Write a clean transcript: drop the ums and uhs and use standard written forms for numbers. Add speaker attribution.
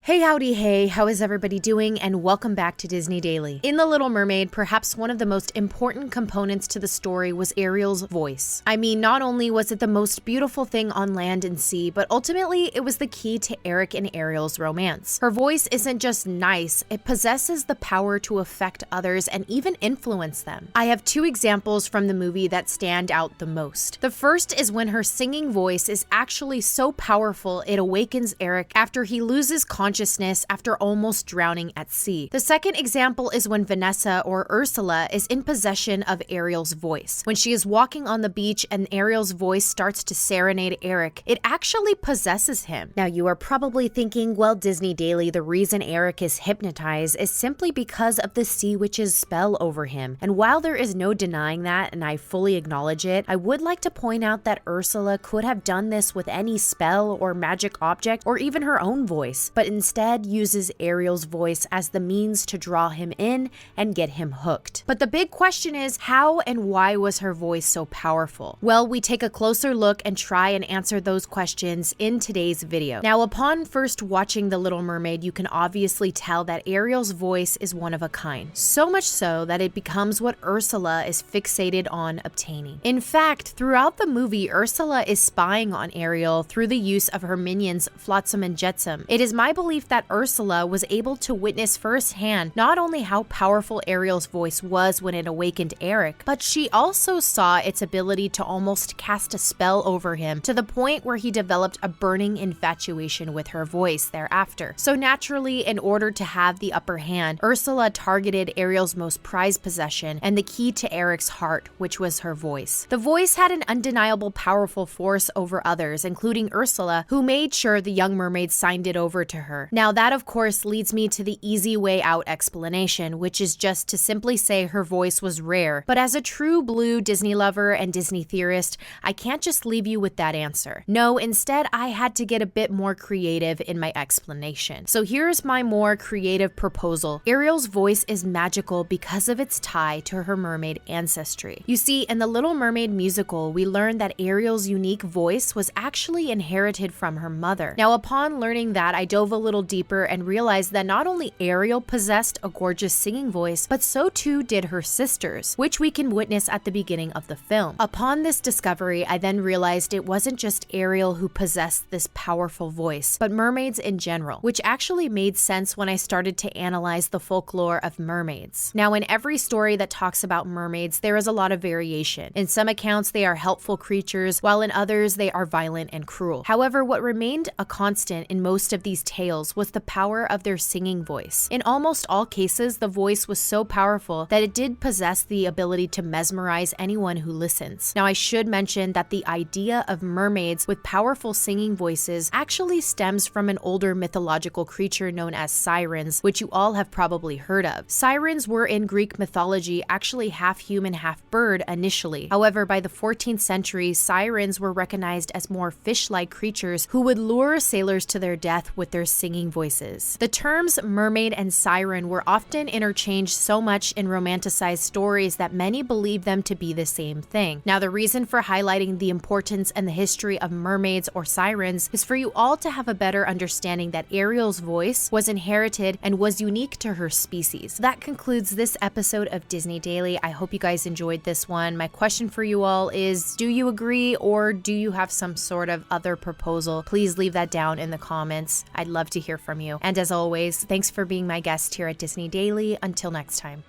Speaker 1: Hey howdy hey, how is everybody doing, and welcome back to Disney Daily. In The Little Mermaid, perhaps one of the most important components to the story was Ariel's voice. I mean, not only was it the most beautiful thing on land and sea, but ultimately it was the key to Eric and Ariel's romance. Her voice isn't just nice, it possesses the power to affect others and even influence them. I have two examples from the movie that stand out the most. The first is when her singing voice is actually so powerful it awakens Eric after he loses consciousness after almost drowning at sea. The second example is when Vanessa, or Ursula, is in possession of Ariel's voice. When she is walking on the beach and Ariel's voice starts to serenade Eric, it actually possesses him. Now you are probably thinking, well, Disney Daily, the reason Eric is hypnotized is simply because of the sea witch's spell over him. And while there is no denying that, and I fully acknowledge it, I would like to point out that Ursula could have done this with any spell or magic object or even her own voice, but instead uses Ariel's voice as the means to draw him in and get him hooked. But the big question is, how and why was her voice so powerful? Well, we take a closer look and try and answer those questions in today's video. Now, upon first watching The Little Mermaid, you can obviously tell that Ariel's voice is one of a kind. So much so that it becomes what Ursula is fixated on obtaining. In fact, throughout the movie, Ursula is spying on Ariel through the use of her minions Flotsam and Jetsam. It is my belief that Ursula was able to witness firsthand not only how powerful Ariel's voice was when it awakened Eric, but she also saw its ability to almost cast a spell over him to the point where he developed a burning infatuation with her voice thereafter. So naturally, in order to have the upper hand, Ursula targeted Ariel's most prized possession and the key to Eric's heart, which was her voice. The voice had an undeniable powerful force over others, including Ursula, who made sure the young mermaid signed it over to her. Now that of course leads me to the easy way out explanation, which is just to simply say her voice was rare. But as a true blue Disney lover and Disney theorist, I can't just leave you with that answer. No, instead I had to get a bit more creative in my explanation. So here's my more creative proposal. Ariel's voice is magical because of its tie to her mermaid ancestry. You see, in the Little Mermaid musical, we learned that Ariel's unique voice was actually inherited from her mother. Now, upon learning that, I dove a little deeper and realized that not only Ariel possessed a gorgeous singing voice, but so too did her sisters, which we can witness at the beginning of the film. Upon this discovery, I then realized it wasn't just Ariel who possessed this powerful voice, but mermaids in general, which actually made sense when I started to analyze the folklore of mermaids. Now, in every story that talks about mermaids, there is a lot of variation. In some accounts, they are helpful creatures, while in others, they are violent and cruel. However, what remained a constant in most of these tales was the power of their singing voice. In almost all cases, the voice was so powerful that it did possess the ability to mesmerize anyone who listens. Now, I should mention that the idea of mermaids with powerful singing voices actually stems from an older mythological creature known as sirens, which you all have probably heard of. Sirens were in Greek mythology actually half human, half bird initially. However, by the 14th century, sirens were recognized as more fish-like creatures who would lure sailors to their death with their singing voices. The terms mermaid and siren were often interchanged so much in romanticized stories that many believe them to be the same thing. Now, the reason for highlighting the importance and the history of mermaids or sirens is for you all to have a better understanding that Ariel's voice was inherited and was unique to her species. That concludes this episode of Disney Daily. I hope you guys enjoyed this one. My question for you all is, do you agree or do you have some sort of other proposal? Please leave that down in the comments. I'd love to hear from you. And as always, thanks for being my guest here at Disney Daily. Until next time.